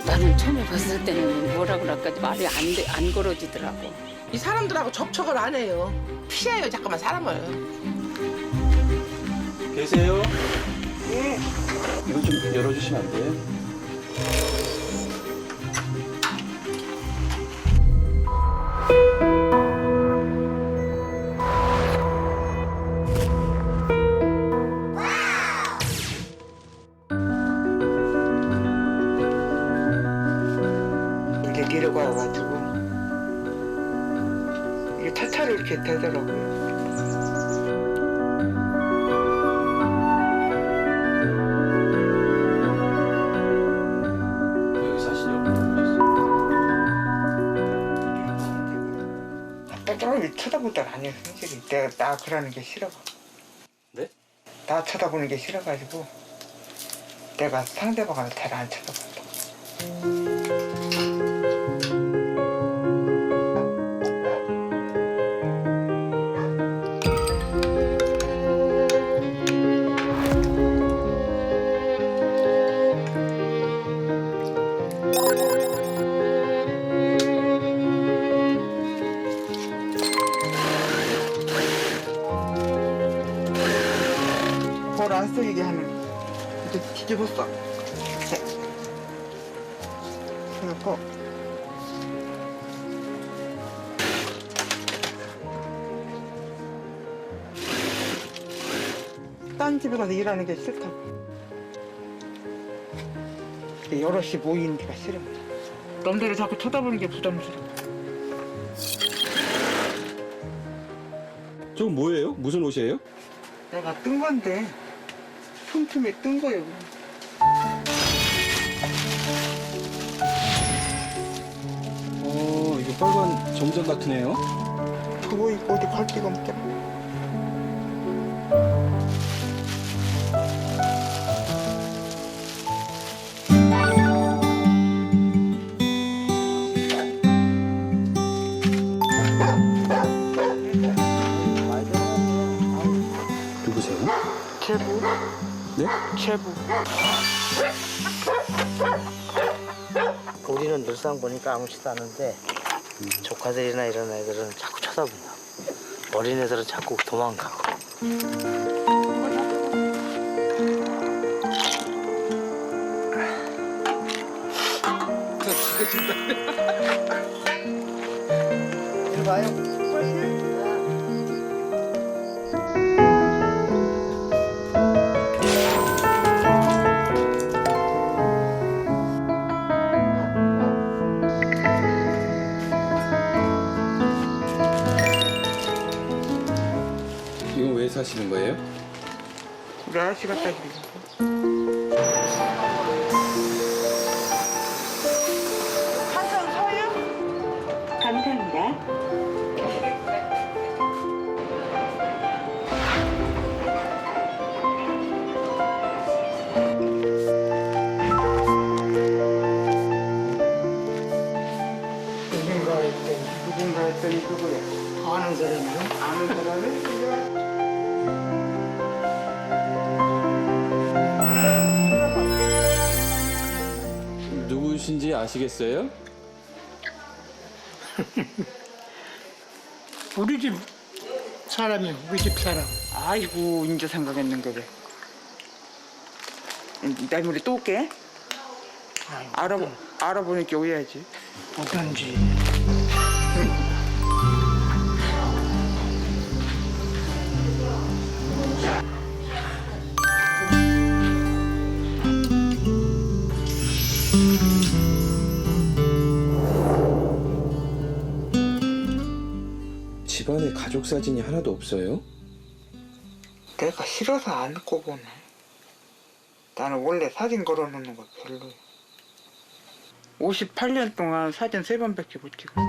나는 처음에 봤을 때는 뭐라 그럴까 말이 안 걸어지더라고. 이 사람들하고 접촉을 안 해요. 피해요, 잠깐만 사람을. 계세요? 네. 이거 좀 열어주시면 안 돼요? 이제 내려가가지고 이게 차차로 이렇게 되더라고요. 여기 사시냐고. 아까 쳐다보다 안 해요, 솔직히. 내가 나 그러는 게 싫어. 네? 나 쳐다보는 게 싫어가지고 내가 상대방을 잘 안 쳐다본다. 볼 안 쓰이게 하는 이렇게 뒤집었어. 그래갖고 딴 집에 가서 일하는 게 싫다고. 여럿이 모이는 데가 싫어. 남들을 자꾸 쳐다보는 게 부담스러워. 저건 뭐예요? 무슨 옷이에요? 내가 뜬 건데 틈틈이 뜬 거예요. 이거 빨간 정장 같은 애요? 그거 입고 어디 갈 데가 없더라. 누구세요? 제부? 네? 제부. 우리는 늘상 보니까 아무렇지도 않은데 조카들이나 이런 애들은 자꾸 쳐다본다. 어린애들은 자꾸 도망가고. 이리 봐요. 이건 왜 사시는 거예요? 우리 아저씨 갖다 주고. 한상 서요? 감사합니다. 누군가 했더니 누구야? 아는 사람이요? 아는 사람이? 누구신지 아시겠어요? 우리 집 사람이요, 우리 집 사람. 아이고 인제 생각했는 거래. 내일 또 올게. 알아보니까 오야지. 어떤지. 집안에 가족 사진이 하나도 없어요? 내가 싫어서 안 갖고 보네. 나는 원래 사진 걸어놓는 거 별로야. 58년 동안 사진 3번밖에 못 찍었어.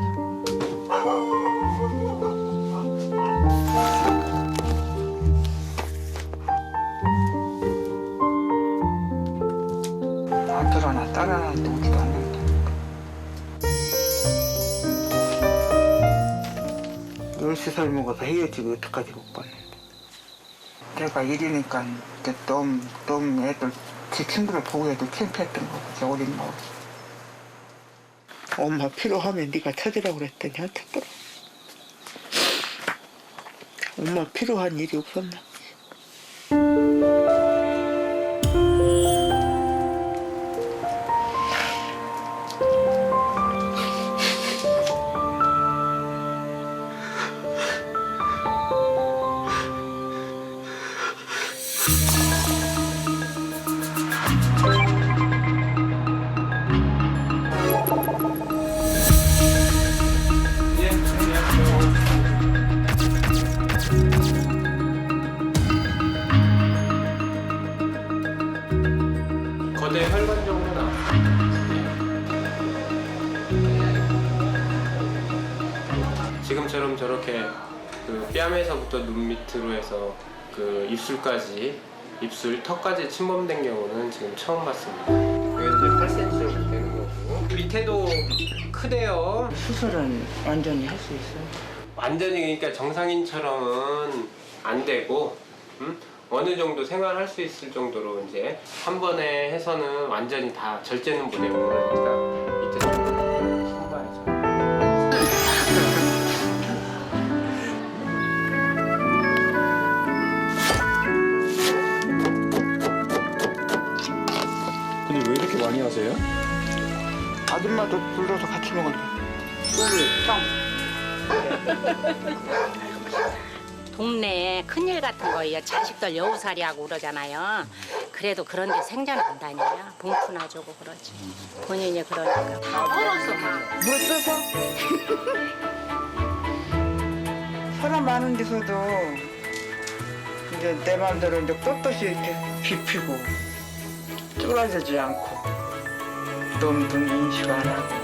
아들 하나 딸 하나 오지도 않는데. 13살 먹어서 헤어지고 어떡하지 못 봤는데. 내가 이러니까 너무 애들 제 친구를 보고 해도 창피했던 거 같아. 어린 마음. 엄마 필요하면 네가 찾으라고 그랬더니 안 찾더라. 엄마 필요한 일이 없었나? 거대 혈관 정도 나왔어요. 지금처럼 저렇게 그 뺨에서부터 눈 밑으로 해서 그 입술까지 입술 턱까지 침범된 경우는 지금 처음 봤습니다. 이게 이제 8cm 정도 되는 거고 밑에도 크대요. 수술은 완전히 할 수 있어요? 완전히 그러니까 정상인처럼은 안 되고 어느 정도 생활할 수 있을 정도로 이제 한 번에 해서는 완전히 다 절제는 못 해보니까 이때 좀 신고하죠. 근데 왜 이렇게 많이 하세요? 아줌마도 불러서 같이 먹을래. 동네에 큰일 같은 거예요. 자식들 여우살이하고 그러잖아요. 그래도 그런데 생전 안 다녀요. 봉투나 주고 그러지. 본인이 그러니까. 다 얼었어, 다. 물 떠서? 사람 많은 데서도 이제 내 맘대로 이제 떳떳이 이렇게 비피고 쫄아지지 않고 너무 인식 안 하고